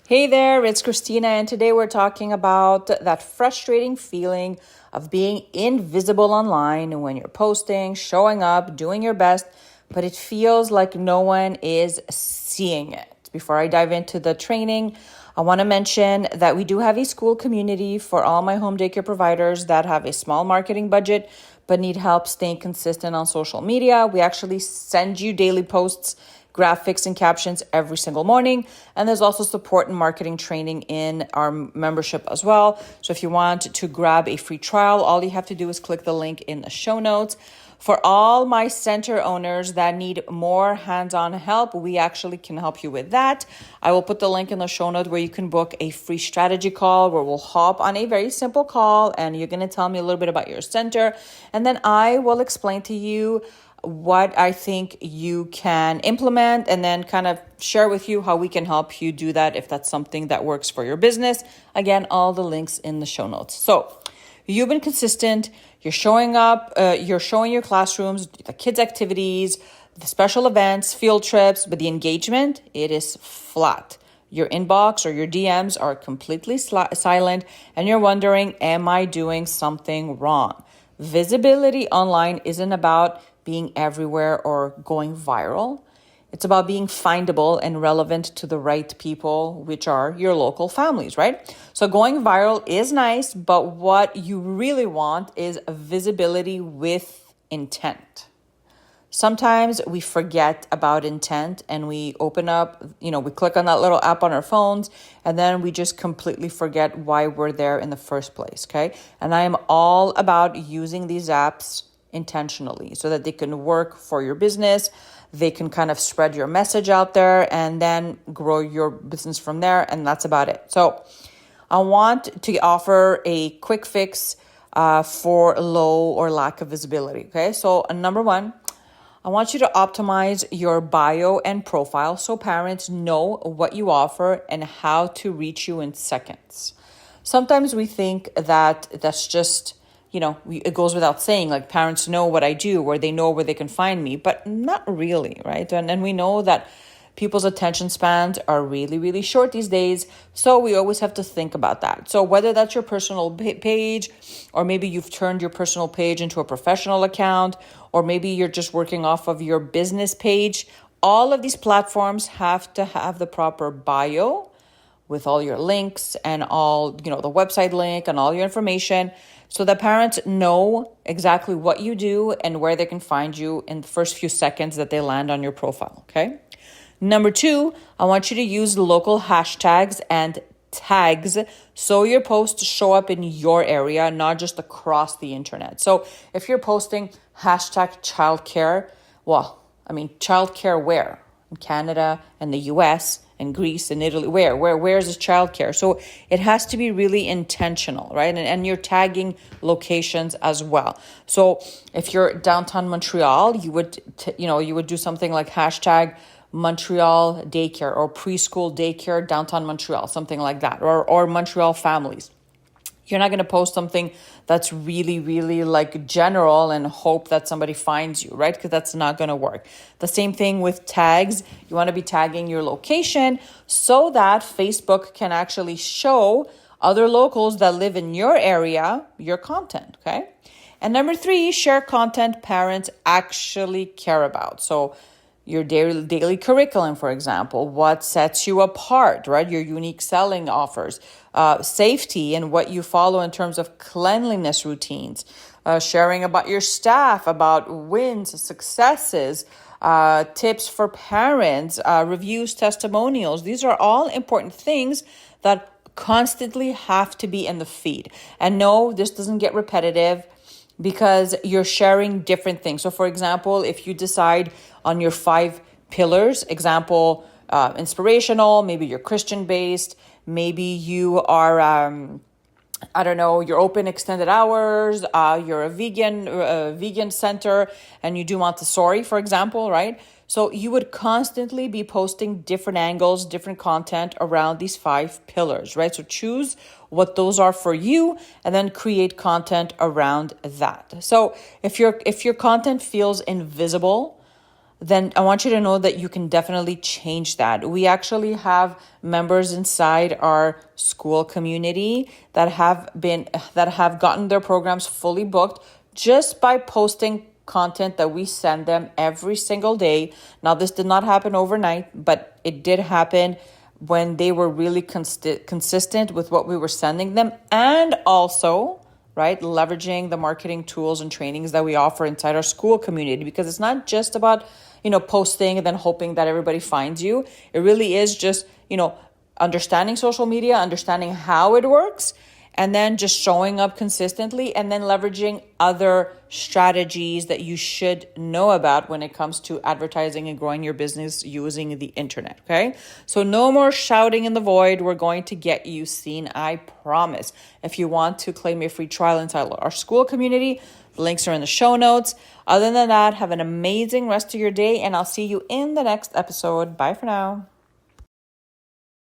Hey there, it's Christina, and today we're talking about that frustrating feeling of being invisible online when you're posting, showing up, doing your best, but it feels like no one is seeing it. Before I dive into the training, I want to mention that we do have a school community for all my home daycare providers that have a small marketing budget but need help staying consistent on social media. We actually send you daily posts, graphics, and captions every single morning. And there's also support and marketing training in our membership as well. So if you want to grab a free trial, all you have to do is click the link in the show notes. For all my center owners that need more hands-on help, we actually can help you with that. I will put the link in the show note where you can book a free strategy call where we'll hop on a very simple call and you're going to tell me a little bit about your center. And then I will explain to you what I think you can implement and then kind of share with you how we can help you do that if that's something that works for your business. Again, all the links in the show notes. So you've been consistent, you're showing up, you're showing your classrooms, the kids' activities, the special events, field trips, but the engagement, it is flat. Your inbox or your DMs are completely silent and you're wondering, am I doing something wrong? Visibility online isn't about being everywhere or going viral. It's about being findable and relevant to the right people, which are your local families, right? So going viral is nice, but what you really want is a visibility with intent. Sometimes we forget about intent and we open up, we click on that little app on our phones and then we just completely forget why we're there in the first place, okay? And I am all about using these apps intentionally so that they can work for your business. They can kind of spread your message out there and then grow your business from there. And that's about it. So I want to offer a quick fix for low or lack of visibility. Okay. So number one, I want you to optimize your bio and profile so parents know what you offer and how to reach you in seconds. Sometimes we think that that's just it goes without saying, like parents know what I do, or they know where they can find me, but not really, right? And we know that people's attention spans are really, really short these days. So we always have to think about that. So whether that's your personal page, or maybe you've turned your personal page into a professional account, or maybe you're just working off of your business page, all of these platforms have to have the proper bio with all your links and all, the website link and all your information, so that parents know exactly what you do and where they can find you in the first few seconds that they land on your profile, okay? Number two, I want you to use local hashtags and tags so your posts show up in your area, not just across the internet. So if you're posting hashtag childcare, childcare where? In Canada and the US and Greece and Italy, where's the childcare? So it has to be really intentional, right? And you're tagging locations as well. So if you're downtown Montreal, you would do something like hashtag Montreal daycare or preschool daycare downtown Montreal, something like that, or Montreal families. You're not going to post something that's really, really like general and hope that somebody finds you, right? Because that's not going to work. The same thing with tags. You want to be tagging your location so that Facebook can actually show other locals that live in your area your content, okay? And number three, share content parents actually care about. So your daily curriculum, for example, what sets you apart, right? Your unique selling offers, safety and what you follow in terms of cleanliness routines, sharing about your staff, about wins, successes, tips for parents, reviews, testimonials. These are all important things that constantly have to be in the feed. And no, this doesn't get repetitive, because you're sharing different things. So for example, if you decide on your 5 pillars, example, inspirational, maybe you're Christian based, maybe you are, you're open extended hours, you're a vegan center and you do Montessori, for example, right? So you would constantly be posting different angles, different content around these 5 pillars, right? So choose what those are for you and then create content around that. So if your content feels invisible, then I want you to know that you can definitely change that. We actually have members inside our school community that have gotten their programs fully booked just by posting content that we send them every single day. Now, this did not happen overnight, but it did happen when they were really consistent with what we were sending them, and also, right, leveraging the marketing tools and trainings that we offer inside our school community, because it's not just about, posting and then hoping that everybody finds you. It really is just, understanding social media, understanding how it works, and then just showing up consistently, and then leveraging other strategies that you should know about when it comes to advertising and growing your business using the internet, okay? So no more shouting in the void. We're going to get you seen, I promise. If you want to claim a free trial inside our school community, the links are in the show notes. Other than that, have an amazing rest of your day, and I'll see you in the next episode. Bye for now.